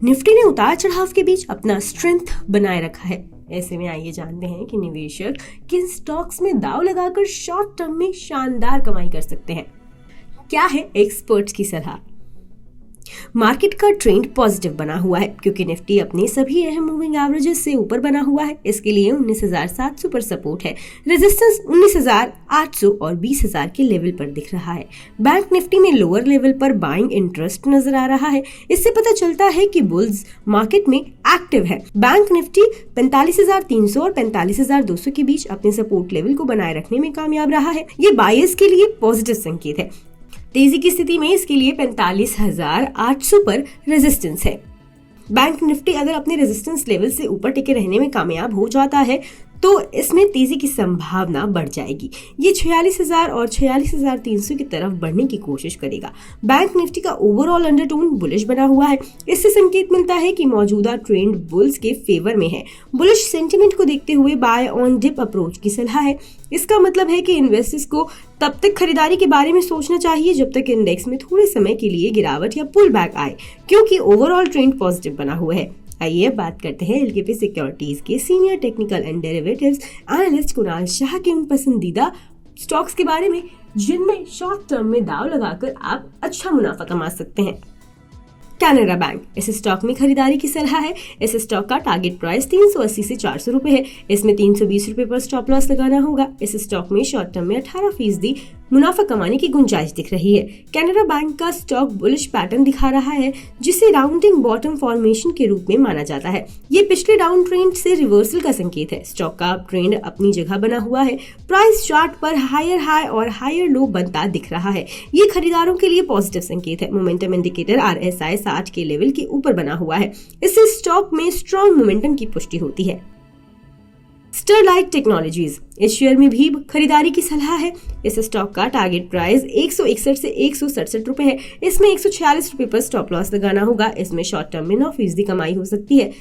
Nifty ने उतार चढ़ाव के बीच अपना स्ट्रेंथ बनाए रखा है। ऐसे में आइए जानते हैं कि निवेशक किन स्टॉक्स में दांव लगाकर शॉर्ट टर्म में शानदार कमाई कर सकते हैं। क्या है एक्सपर्ट्स की सलाह। मार्केट का ट्रेंड पॉजिटिव बना हुआ है क्योंकि निफ्टी अपने सभी अहम मूविंग एवरेजेस से ऊपर बना हुआ है। इसके लिए 19,700 पर सपोर्ट है। रेजिस्टेंस 19,800 और 20,000 के लेवल पर दिख रहा है। बैंक निफ्टी में लोअर लेवल पर बाइंग इंटरेस्ट नजर आ रहा है। इससे पता चलता है कि बुल्स मार्केट में एक्टिव है। बैंक निफ्टी 45,300 और 45,200 के बीच अपने सपोर्ट लेवल को बनाए रखने में कामयाब रहा है। ये बायर्स के लिए पॉजिटिव संकेत है। तेजी की स्थिति में इसके लिए 45,800 पर रेजिस्टेंस है। बैंक निफ्टी अगर अपने रेजिस्टेंस लेवल से ऊपर टिके रहने में कामयाब हो जाता है तो इसमें तेजी की संभावना बढ़ जाएगी। ये 46,000 और 46,300 की तरफ बढ़ने की कोशिश करेगा। बैंक निफ्टी का ओवरऑल अंडरटोन बुलिश बना हुआ है। इससे संकेत मिलता है कि मौजूदा ट्रेंड बुल्स के फेवर में है। बुलिश सेंटिमेंट को देखते हुए बाय ऑन डिप अप्रोच की सलाह है। इसका मतलब है कि इन्वेस्टर्स को तब तक खरीदारी के बारे में सोचना चाहिए जब तक इंडेक्स में थोड़े समय के लिए गिरावट या पुल बैक आए, क्योंकि ओवरऑल ट्रेंड पॉजिटिव बना हुआ है। आइए अब बात करते हैं एलकेपी सिक्योरिटीज के senior technical and derivatives analyst Kunal Shah के उन पसंदीदा स्टॉक्स के बारे में जिनमें शॉर्ट टर्म में दांव लगाकर आप अच्छा मुनाफा कमा सकते हैं। कैनरा बैंक, इस स्टॉक में खरीदारी की सलाह है। इस स्टॉक का टारगेट प्राइस 380 से 400 रुपए है। इसमें 320 रुपए पर स्टॉप लॉस लगाना होगा। इस स्टॉक में शॉर्ट टर्म में 18% मुनाफा कमाने की गुंजाइश दिख रही है। कैनरा बैंक का स्टॉक बुलिश पैटर्न दिखा रहा है जिसे राउंडिंग बॉटम फॉर्मेशन के रूप में माना जाता है। ये पिछले डाउन ट्रेंड से रिवर्सल का संकेत है। स्टॉक का ट्रेंड अपनी जगह बना हुआ है। प्राइस चार्ट पर हायर हाई और हायर लो बनता दिख रहा है। ये खरीदारों के लिए पॉजिटिव संकेत है। मोमेंटम इंडिकेटर RSI 60 के लेवल के ऊपर बना हुआ है। इससे स्टॉक में स्ट्रॉन्ग मोमेंटम की पुष्टि होती है। स्टरलाइट टेक्नोलॉजीज, इस शेयर में भी खरीदारी की सलाह है। इस स्टॉक का टारगेट प्राइस 161 से 167 रुपए है। इसमें 146 रुपए पर स्टॉप लॉस लगाना होगा। इसमें शॉर्ट टर्म में 9% कमाई हो सकती है।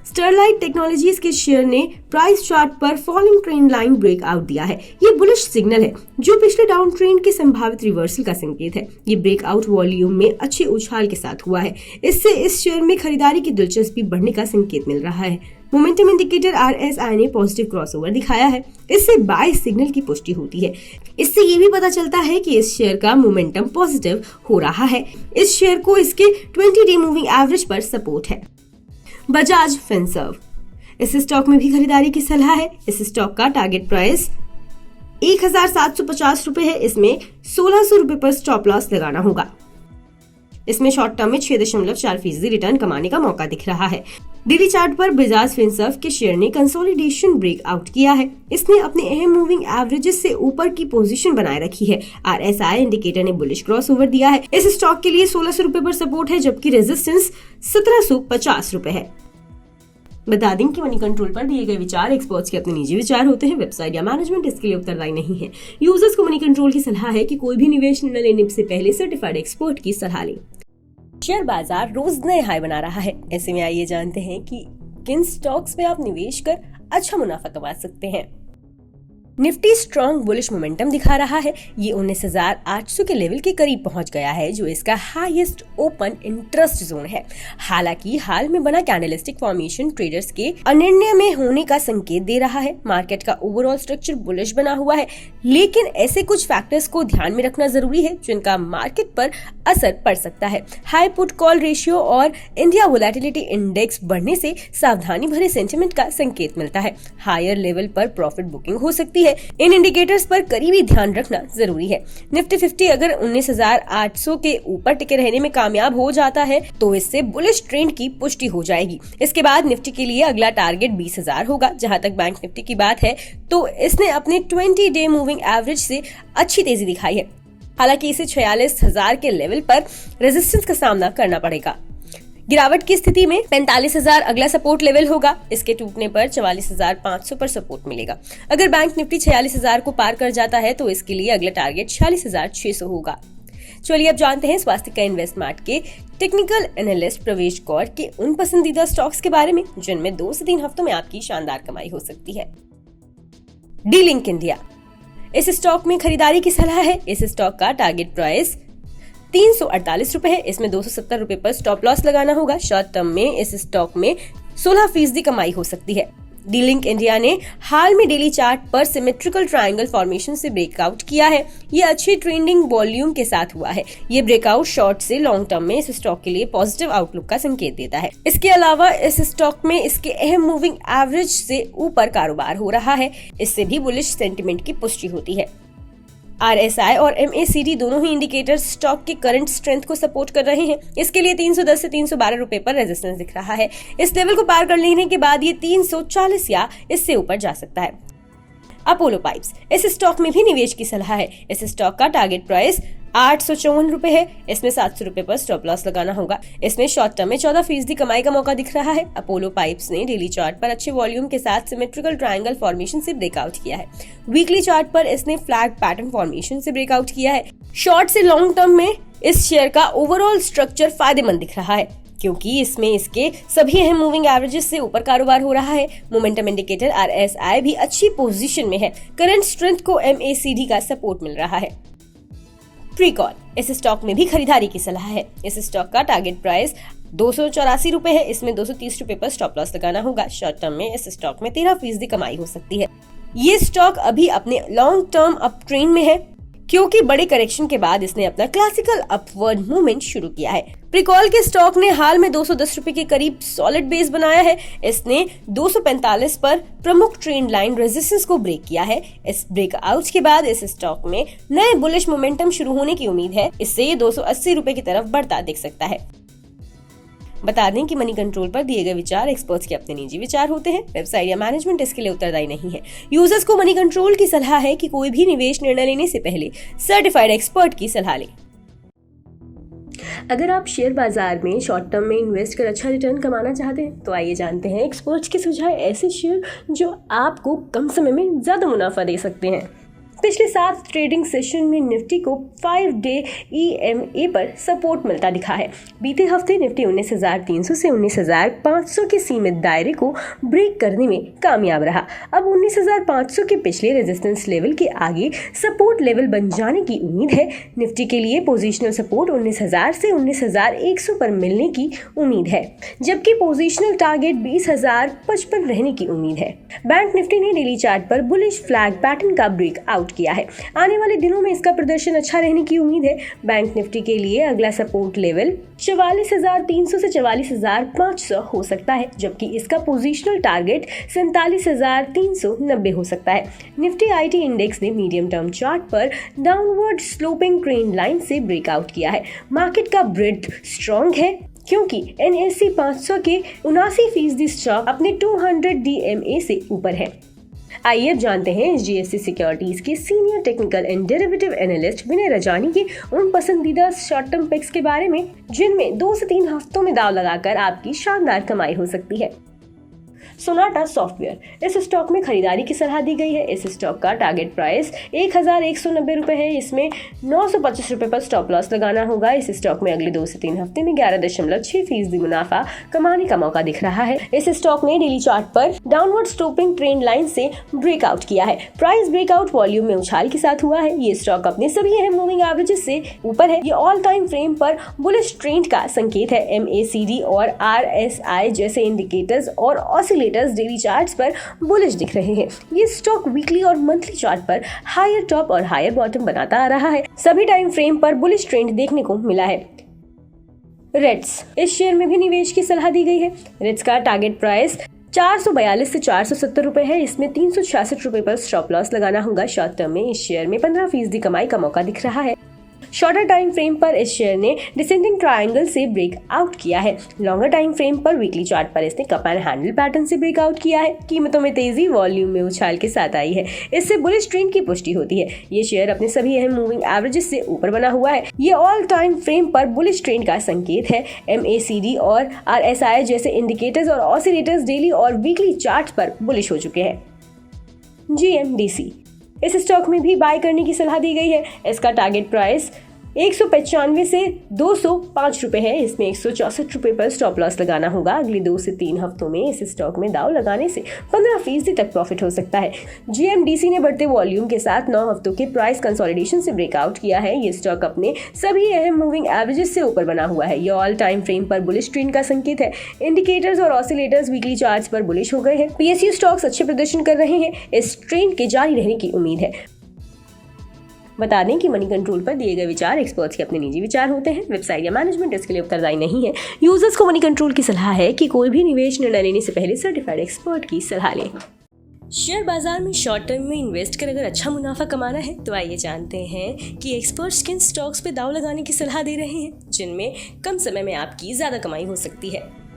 स्टरलाइट टेक्नोलॉजीज के शेयर ने प्राइस चार्ट पर फॉलिंग ट्रेंड लाइन ब्रेकआउट दिया है। ये बुलिश सिग्नल है जो पिछले डाउन ट्रेंड के संभावित रिवर्सल का संकेत है। ये ब्रेकआउट वॉल्यूम में अच्छे उछाल के साथ हुआ है। इससे इस शेयर में खरीदारी की दिलचस्पी बढ़ने का संकेत मिल रहा है। मोमेंटम इंडिकेटर RSI ने पॉजिटिव क्रॉसओवर दिखाया है। इससे बाय सिग्नल की पुष्टि होती है। इससे ये भी पता चलता है कि इस शेयर का मोमेंटम पॉजिटिव हो रहा है। इस शेयर को इसके 20 डे मूविंग एवरेज पर सपोर्ट है। बजाज फिनसर्व, इस स्टॉक में भी खरीदारी की सलाह है। इस स्टॉक का टारगेट प्राइस 1,750 रुपए है। इसमें 1,600 रुपए पर स्टॉप लॉस लगाना होगा। इसमें शॉर्ट टर्म में 6.4% रिटर्न कमाने का मौका दिख रहा है। डेली चार्ट पर बजाज फिनसर्व के शेयर ने कंसोलिडेशन ब्रेकआउट किया है। इसने अपने अहम मूविंग एवरेजेस से ऊपर की पोजीशन बनाए रखी है। RSI इंडिकेटर ने बुलिश क्रॉसओवर दिया है। इस स्टॉक के लिए 1,600 रुपए पर सपोर्ट है जबकि रेजिस्टेंस 1,750 रुपए है। बता दें कि मनी कंट्रोल पर दिए गए विचार एक्सपर्ट्स के अपने निजी विचार होते हैं। वेबसाइट या मैनेजमेंट इसके लिए उत्तरदायी नहीं है। यूजर्स को मनी कंट्रोल की सलाह है कि कोई भी निवेश न लेने से पहले सर्टिफाइड एक्सपर्ट की सलाह लें। शेयर बाजार रोज नए हाई बना रहा है। ऐसे में आइए जानते हैं कि किन स्टॉक्स में आप निवेश कर अच्छा मुनाफा कमा सकते हैं। निफ्टी स्ट्रॉन्ग बुलिश मोमेंटम दिखा रहा है। ये 19,800 के लेवल के करीब पहुंच गया है जो इसका हाईएस्ट ओपन इंटरेस्ट जोन है। हालांकि हाल में बना कैंडलस्टिक फॉर्मेशन ट्रेडर्स के अनिर्णय में होने का संकेत दे रहा है। मार्केट का ओवरऑल स्ट्रक्चर बुलिश बना हुआ है, लेकिन ऐसे कुछ फैक्टर्स को ध्यान में रखना जरूरी है जिनका मार्केट पर असर पड़ सकता है। हाई पुट कॉल रेशियो और इंडिया वोलेटिलिटी इंडेक्स बढ़ने से सावधानी भरे सेंटिमेंट का संकेत मिलता है। हायर लेवल पर प्रॉफिट बुकिंग हो सकती है। इन इंडिकेटर्स पर करीबी ध्यान रखना जरूरी है। निफ्टी 50 अगर 19,800 के ऊपर टिके रहने में कामयाब हो जाता है तो इससे बुलिश ट्रेंड की पुष्टि हो जाएगी। इसके बाद निफ्टी के लिए अगला टारगेट 20,000 होगा। जहां तक बैंक निफ्टी की बात है तो इसने अपने 20 डे मूविंग एवरेज से अच्छी तेजी दिखाई है। हालांकि इसे 46,000 के लेवल पर रेजिस्टेंस का सामना करना पड़ेगा। गिरावट की स्थिति में 45,000 अगला सपोर्ट लेवल होगा। इसके टूटने पर 44,500 पर सपोर्ट मिलेगा। अगर बैंक निफ्टी 46,000 को पार कर जाता है तो इसके लिए अगला टारगेट 46,600 होगा। चलिए अब जानते हैं स्वास्थ्य का इन्वेस्टमार्ट के टेक्निकल एनालिस्ट प्रवेश कौर के उन पसंदीदा स्टॉक्स के बारे में जिनमें 2 से 3 हफ्तों में आपकी शानदार कमाई हो सकती है। डी लिंक इंडिया, इस स्टॉक में खरीदारी की सलाह है। इस स्टॉक का टारगेट प्राइस ₹348 है, इसमें ₹270 पर स्टॉप लॉस लगाना होगा। शॉर्ट टर्म में इस स्टॉक में 16% कमाई हो सकती है। डी लिंक इंडिया ने हाल में डेली चार्ट पर सिमेट्रिकल ट्रायंगल फॉर्मेशन से ब्रेकआउट किया है। ये अच्छी ट्रेंडिंग वॉल्यूम के साथ हुआ है। ये ब्रेकआउट शॉर्ट से लॉन्ग टर्म में इस स्टॉक के लिए पॉजिटिव आउटलुक का संकेत देता है। इसके अलावा इस स्टॉक में इसके अहम मूविंग एवरेज से ऊपर कारोबार हो रहा है, इससे भी बुलिश सेंटिमेंट की पुष्टि होती है। RSI और MACD दोनों ही इंडिकेटर्स स्टॉक के करंट स्ट्रेंथ को सपोर्ट कर रहे हैं। इसके लिए 310 से 312 रुपए पर रेजिस्टेंस दिख रहा है। इस लेवल को पार कर लेने के बाद ये 340 या इससे ऊपर जा सकता है। अपोलो पाइप्स, इस स्टॉक में भी निवेश की सलाह है। इस स्टॉक का टारगेट प्राइस 854 रुपए है। इसमें 700 रुपए पर स्टॉप लॉस लगाना होगा। इसमें शॉर्ट टर्म में 14% कमाई का मौका दिख रहा है। अपोलो पाइप्स ने डेली चार्ट पर अच्छे वॉल्यूम के साथ सिमेट्रिकल ट्रायंगल फॉर्मेशन से ब्रेकआउट किया है। वीकली चार्ट पर इसने फ्लैग पैटर्न फॉर्मेशन से ब्रेकआउट किया है। शॉर्ट से लॉन्ग टर्म में इस शेयर का ओवरऑल स्ट्रक्चर फायदेमंद दिख रहा है, क्योंकि इसमें इसके सभी अहम मूविंग एवरेजेस से ऊपर कारोबार हो रहा है। मोमेंटम इंडिकेटर RSI भी अच्छी पोजीशन में है। करंट स्ट्रेंथ को MACD का सपोर्ट मिल रहा है। प्रीकॉल, इस स्टॉक में भी खरीदारी की सलाह है। इस स्टॉक का टारगेट प्राइस 284 रुपए है। इसमें 230 रुपए पर स्टॉप लॉस लगाना होगा। शॉर्ट टर्म में इस स्टॉक में 13% कमाई हो सकती है। ये स्टॉक अभी अपने लॉन्ग टर्म अप ट्रेंड में है, क्योंकि बड़े करेक्शन के बाद इसने अपना क्लासिकल अपवर्ड मूवमेंट शुरू किया है। प्रीकॉल के स्टॉक ने हाल में 210 रुपए के करीब सॉलिड बेस बनाया है। इसने 245 पर प्रमुख ट्रेंड लाइन रेजिस्टेंस को ब्रेक किया है। इस ब्रेकआउट के बाद इस स्टॉक में नए बुलिश मोमेंटम शुरू होने की उम्मीद है। इससे ये 280 रुपए की तरफ बढ़ता दिख सकता है। बता दें कि मनी कंट्रोल पर दिए गए विचार एक्सपर्ट्स के अपने निजी विचार होते हैं। वेबसाइट या मैनेजमेंट इसके लिए उत्तरदायी नहीं है। यूजर्स को मनी कंट्रोल की सलाह है कि कोई भी निवेश निर्णय लेने से पहले सर्टिफाइड एक्सपर्ट की सलाह लें। अगर आप शेयर बाजार में शॉर्ट टर्म में इन्वेस्ट कर अच्छा रिटर्न कमाना चाहते हैं तो आइए जानते हैं एक्सपर्ट्स के सुझाव ऐसे शेयर जो आपको कम समय में ज्यादा मुनाफा दे सकते हैं। पिछले 7 ट्रेडिंग सेशन में निफ्टी को 5 डे EMA पर सपोर्ट मिलता दिखा है। बीते हफ्ते निफ्टी 19,300 से 19,500 के सीमित दायरे को ब्रेक करने में कामयाब रहा। अब 19,500 के पिछले रेजिस्टेंस लेवल के आगे सपोर्ट लेवल बन जाने की उम्मीद है। निफ्टी के लिए पोजिशनल सपोर्ट 19,000 से 19,100 पर मिलने की उम्मीद है, जबकि पोजिशनल टारगेट 20,055 रहने की उम्मीद है। बैंक निफ्टी ने डेली चार्ट पर बुलिश फ्लैग पैटर्न का ब्रेकआउट किया है। आने वाले दिनों में इसका प्रदर्शन अच्छा रहने की उम्मीद है। बैंक निफ्टी के लिए अगला सपोर्ट लेवल 44,300 से 44,500 हो सकता है, जबकि इसका पोजीशनल टारगेट 47,390 हो सकता है। निफ्टी IT इंडेक्स ने मीडियम टर्म चार्ट पर डाउनवर्ड स्लोपिंग ट्रेंड लाइन से ब्रेकआउट किया है। मार्केट का ब्रेड्थ स्ट्रॉन्ग है, क्योंकि NSE 500 के 79% स्टॉक अपने 200 DMA से ऊपर है। आइए अब जानते हैं HDFC सिक्योरिटीज के senior technical and derivative analyst Vinay Rajani के उन पसंदीदा शॉर्ट टर्म पिक्स के बारे में जिनमें 2 से 3 हफ्तों में दांव लगाकर आपकी शानदार कमाई हो सकती है। सोनाटा सॉफ्टवेयर, इस स्टॉक में खरीदारी की सलाह दी गई है। इस स्टॉक का टारगेट प्राइस 1,190 रुपए है। इसमें 925 रुपए पर स्टॉप लॉस लगाना होगा। इस स्टॉक में अगले 2 से 3 हफ्ते में 11.6% मुनाफा कमाने का मौका दिख रहा है। इस स्टॉक ने डेली चार्ट पर डाउनवर्ड स्लोपिंग ट्रेंड लाइन से ब्रेकआउट किया है। प्राइस ब्रेकआउट वॉल्यूम में उछाल के साथ हुआ है। ये स्टॉक अपने सभी अहम मूविंग एवरेजेस से ऊपर है। ये ऑल टाइम फ्रेम पर बुलिश ट्रेंड का संकेत है। MACD और RSI जैसे इंडिकेटर्स और ऑसिलेटर्स डेली चार्ट्स पर बुलिश दिख रहे हैं। ये स्टॉक वीकली और मंथली चार्ट पर हायर टॉप और हायर बॉटम बनाता आ रहा है। सभी टाइम फ्रेम पर बुलिश ट्रेंड देखने को मिला है। रेट्स, इस शेयर में भी निवेश की सलाह दी गई है। रेट्स का टारगेट प्राइस 442 से 470 रुपए है। इसमें 366 रुपए पर स्टॉप लॉस लगाना होगा। शॉर्ट टर्म में इस शेयर में 15% कमाई का मौका दिख रहा है। शॉर्टर टाइम फ्रेम पर इस शेयर ने डिसेंडिंग ट्रायंगल से ब्रेक आउट किया है। लॉन्गर टाइम फ्रेम पर वीकली चार्ट पर इसने कप एंड हैंडल पैटर्न से ब्रेकआउट किया है। कीमतों में तेजी, वॉल्यूम में उछाल के साथ आई है। इससे बुलिश ट्रेंड की पुष्टि होती है। ये शेयर अपने सभी अहम मूविंग एवरेजेस से ऊपर बना हुआ है। ये ऑल टाइम फ्रेम पर बुलिश ट्रेंड का संकेत है। MACD और RSI जैसे इंडिकेटर्स और ऑसिलेटर्स डेली और वीकली चार्ट पर बुलिश हो चुके हैं। GMDC, इस स्टॉक में भी बाय करने की सलाह दी गई है। इसका टारगेट प्राइस 195 से 205 रुपए है। इसमें 164 रुपए पर स्टॉप लॉस लगाना होगा। अगले 2 से 3 हफ्तों में इस स्टॉक में दाव लगाने से 15% तक प्रॉफिट हो सकता है। GMDC ने बढ़ते वॉल्यूम के साथ 9 हफ्तों के प्राइस कंसोलिडेशन से ब्रेकआउट किया है। ये स्टॉक अपने सभी अहम मूविंग एवरेजेस से ऊपर बना हुआ है। ये ऑल टाइम फ्रेम पर बुलिश ट्रेंड का संकेत है। इंडिकेटर्स और ऑसिलेटर्स वीकली चार्ट्स पर बुलिश हो गए हैं। PSU स्टॉक्स अच्छे प्रदर्शन कर रहे हैं। इस ट्रेंड के जारी रहने की उम्मीद है। बता दें कि मनी कंट्रोल पर दिए गए विचार एक्सपर्ट्स के अपने निजी विचार होते हैं। वेबसाइट या मैनेजमेंट इसके लिए उत्तरदायी नहीं है। यूजर्स को मनी कंट्रोल की सलाह है कि कोई भी निवेश निर्णय लेने से पहले सर्टिफाइड एक्सपर्ट की सलाह लें। शेयर बाजार में शॉर्ट टर्म में इन्वेस्ट कर अगर अच्छा मुनाफा कमाना है तो आइए जानते हैं कि एक्सपर्ट्स किन स्टॉक्स पे दाव लगाने की सलाह दे रहे हैं जिनमें कम समय में आपकी ज्यादा कमाई हो सकती है।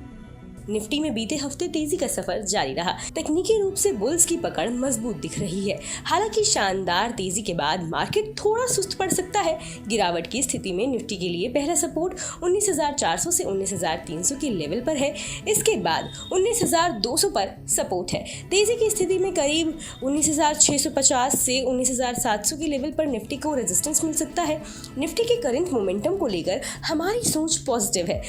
निफ्टी में बीते हफ्ते तेजी का सफर जारी रहा। तकनीकी रूप से बुल्स की पकड़ मजबूत दिख रही है। हालांकि शानदार तेजी के बाद मार्केट थोड़ा सुस्त पड़ सकता है। गिरावट की स्थिति में निफ्टी के लिए पहला सपोर्ट 19,400 से 19,300 के लेवल पर है। इसके बाद 19,200 पर सपोर्ट है। तेजी की स्थिति में करीब 19,650 से 19,700 के लेवल पर निफ्टी को रेजिस्टेंस मिल सकता है। निफ्टी के करंट मोमेंटम को लेकर हमारी सोच पॉजिटिव है।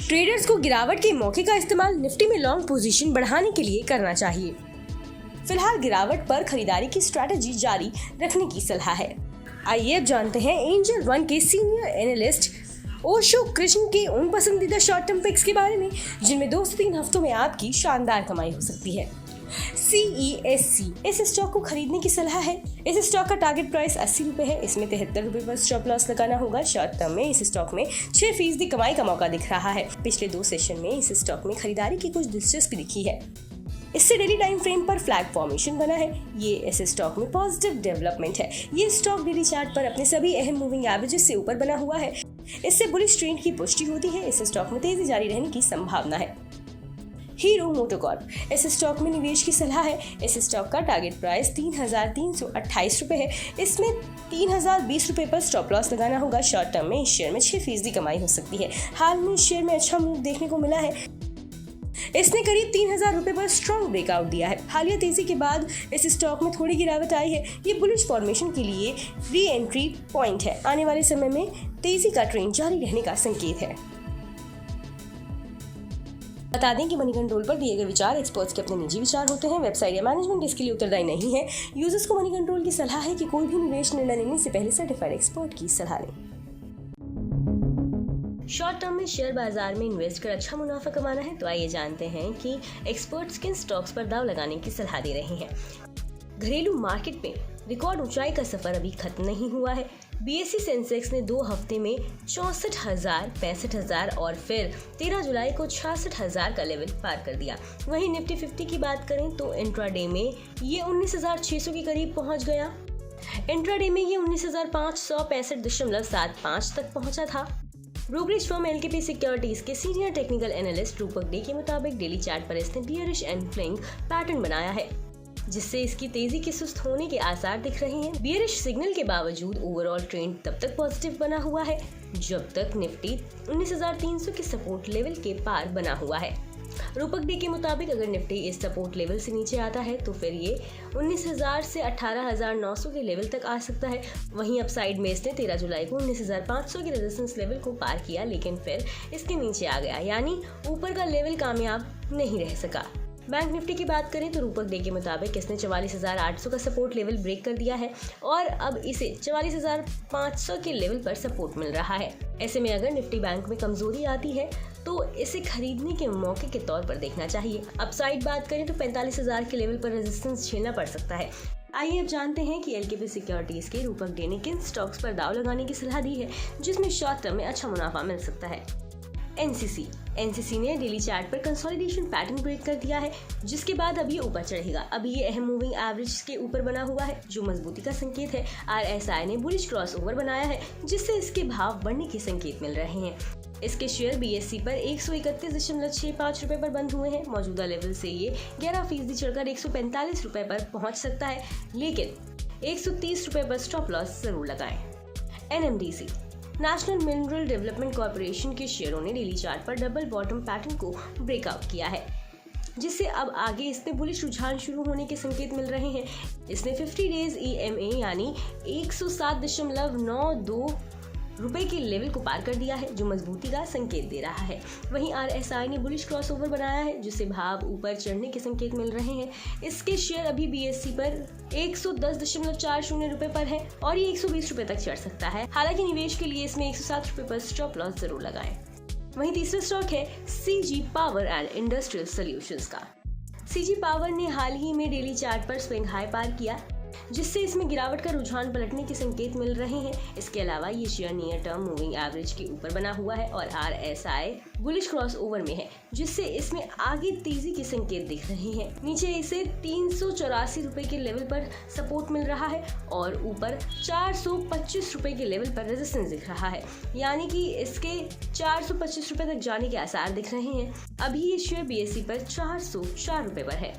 ट्रेडर्स को गिरावट के मौके का इस्तेमाल निफ्टी में लॉन्ग पोजीशन बढ़ाने के लिए करना चाहिए। फिलहाल गिरावट पर खरीदारी की स्ट्रैटेजी जारी रखने की सलाह है। आइए अब जानते हैं एंजल वन के सीनियर एनालिस्ट ओशो कृष्ण के उन पसंदीदा शॉर्ट टर्म पिक्स के बारे में जिनमें 2 से 3 हफ्तों में आपकी शानदार कमाई हो सकती है। CESC इस स्टॉक को खरीदने की सलाह है। इस स्टॉक का टारगेट प्राइस 80 रुपए है। इसमें 73 रुपए पर स्टॉप लॉस लगाना होगा। शॉर्ट टर्म में इस स्टॉक में 6% कमाई का मौका दिख रहा है। पिछले 2 सेशन में इस स्टॉक में खरीदारी की कुछ दिलचस्पी दिखी है। इससे डेली टाइम फ्रेम पर फ्लैग फॉर्मेशन बना है। ये इस स्टॉक में पॉजिटिव डेवलपमेंट है। ये स्टॉक डेली चार्ट पर अपने सभी अहम मूविंग एवरेजेस से ऊपर बना हुआ है। इससे बुलिश ट्रेंड की पुष्टि होती है। इस स्टॉक में तेजी जारी रहने की संभावना है। हीरो मोटोकॉर्प इस स्टॉक में निवेश की सलाह है। इस स्टॉक का टारगेट प्राइस 3,328 रुपए है। इसमें 3,020 रुपए पर स्टॉप लॉस लगाना होगा। शॉर्ट टर्म में इस शेयर में 6% कमाई हो सकती है। हाल में इस शेयर में अच्छा मूव देखने को मिला है। इसने करीब 3,000 रुपए पर स्ट्रॉन्ग ब्रेकआउट दिया है। हालिया तेजी के बाद इस स्टॉक में थोड़ी गिरावट आई है। ये बुलिश फॉर्मेशन के लिए री एंट्री पॉइंट है। आने वाले समय में तेजी का ट्रेंड जारी रहने का संकेत है। बता दें कि मनी कंट्रोल पर दिए गए विचार एक्सपर्ट्स के अपने निजी विचार होते हैं। वेबसाइट या मैनेजमेंट इसके लिए उत्तरदायी नहीं है। यूजर्स को मनी कंट्रोल की सलाह है कि कोई भी निवेश निर्णय लेने से पहले सर्टिफाइड एक्सपर्ट की सलाह लें। शॉर्ट टर्म में शेयर बाजार में इन्वेस्ट कर अच्छा मुनाफा कमाना है तो आइए जानते हैं कि एक्सपर्ट्स किन स्टॉक्स पर दाव लगाने की सलाह दे रहे हैं। घरेलू मार्केट में रिकॉर्ड ऊंचाई का सफर अभी खत्म नहीं हुआ है। BSE सेंसेक्स ने 2 हफ्ते में 64,000, 65,000 और फिर 13 जुलाई को 66,000 का लेवल पार कर दिया। वहीं निफ्टी 50 की बात करें तो इंट्राडे में ये 19,600 के करीब पहुंच गया। इंट्राडे में ये 19,565.75 तक पहुंचा था। ब्रोकरेज फर्म LKP सिक्योरिटीज के सीनियर टेक्निकल एनालिस्ट रूपक डे के मुताबिक डेली चार्ट पर इसने बियरिश एनफ्लिंग पैटर्न बनाया है जिससे इसकी तेजी के सुस्त होने के आसार दिख रहे हैं। बियरिश सिग्नल के बावजूद ओवरऑल ट्रेंड तब तक पॉजिटिव बना हुआ है जब तक निफ्टी 19,300 के सपोर्ट लेवल के पार बना हुआ है। रूपक डे के मुताबिक अगर निफ्टी इस सपोर्ट लेवल से नीचे आता है तो फिर ये 19,000 से 18,900 के लेवल तक आ सकता है। वहीं अपसाइड में इसने 13 जुलाई को 19,500 के रेजिस्टेंस लेवल को पार किया लेकिन फिर इसके नीचे आ गया, यानी ऊपर का लेवल कामयाब नहीं रह सका। बैंक निफ्टी की बात करें तो रूपक डे के मुताबिक इसने 44,800 का सपोर्ट लेवल ब्रेक कर दिया है और अब इसे 44,500 के लेवल पर सपोर्ट मिल रहा है। ऐसे में अगर निफ्टी बैंक में कमजोरी आती है तो इसे खरीदने के मौके के तौर पर देखना चाहिए। अपसाइड बात करें तो 45,000 के लेवल पर रेजिस्टेंस झेलना पड़ सकता है। आइए अब जानते हैं कि LKP सिक्योरिटीज के रूपक डे ने किन स्टॉक्स पर दाव लगाने की सलाह दी है जिसमें शॉर्ट टर्म में अच्छा मुनाफा मिल सकता है। NCC ने डेली चार्ट पर कंसोलिडेशन पैटर्न ब्रेक कर दिया है जिसके बाद अब ये ऊपर चढ़ेगा। अभी ये अहम मूविंग एवरेज के ऊपर बना हुआ है जो मजबूती का संकेत है। RSI ने बुलिश क्रॉसओवर बनाया है जिससे इसके भाव बढ़ने के संकेत मिल रहे हैं। इसके शेयर BSE पर 131.65 रुपए पर बंद हुए हैं। मौजूदा लेवल से ये 11% चढ़कर 145 रुपए पर पहुंच सकता है लेकिन 130 रुपए पर स्टॉप लॉस जरूर लगाएं। NMDC national mineral development corporation के शेयरों ने डेली चार्ट पर डबल बॉटम पैटर्न को ब्रेकआउट किया है जिससे अब आगे इसमें बुलिश रुझान शुरू होने के संकेत मिल रहे हैं। इसने 50 डेज EMA यानी 107.92 रुपए के लेवल को पार कर दिया है, जो मजबूती का संकेत दे रहा है। वहीं RSI ने बुलिश क्रॉसओवर बनाया है, जिससे भाव ऊपर चढ़ने के संकेत मिल रहे हैं। इसके शेयर अभी BSE पर 110.40 रुपए पर है और ये 120 रुपए तक चढ़ सकता है। हालांकि निवेश के लिए इसमें 107 रुपए पर स्टॉप लॉस जरूर लगाएं। वहीं तीसरा स्टॉक है CG power and industrial solutions का। CG पावर ने हाल ही में डेली चार्ट पर स्विंग हाई पार किया, जिससे इसमें गिरावट का रुझान पलटने के संकेत मिल रहे हैं। इसके अलावा ये share near term moving average के ऊपर बना हुआ है और RSI बुलिश क्रॉस ओवर में है, जिससे इसमें आगे तेजी के संकेत दिख रहे हैं। नीचे इसे 384 रुपए के लेवल पर सपोर्ट मिल रहा है और ऊपर 425 रुपए के लेवल पर रेजिस्टेंस दिख रहा है, यानी कि इसके 425 रुपए तक जाने के आसार दिख रहे हैं। अभी ये शेयर BSE पर 404 रुपए पर है।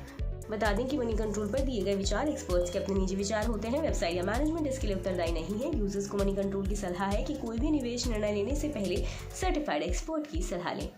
बता दें कि मनी कंट्रोल पर दिए गए विचार एक्सपर्ट्स के अपने निजी विचार होते हैं। वेबसाइट या मैनेजमेंट इसके लिए उत्तरदायी नहीं है। यूजर्स को मनी कंट्रोल की सलाह है कि कोई भी निवेश निर्णय लेने से पहले सर्टिफाइड एक्सपर्ट की सलाह लें।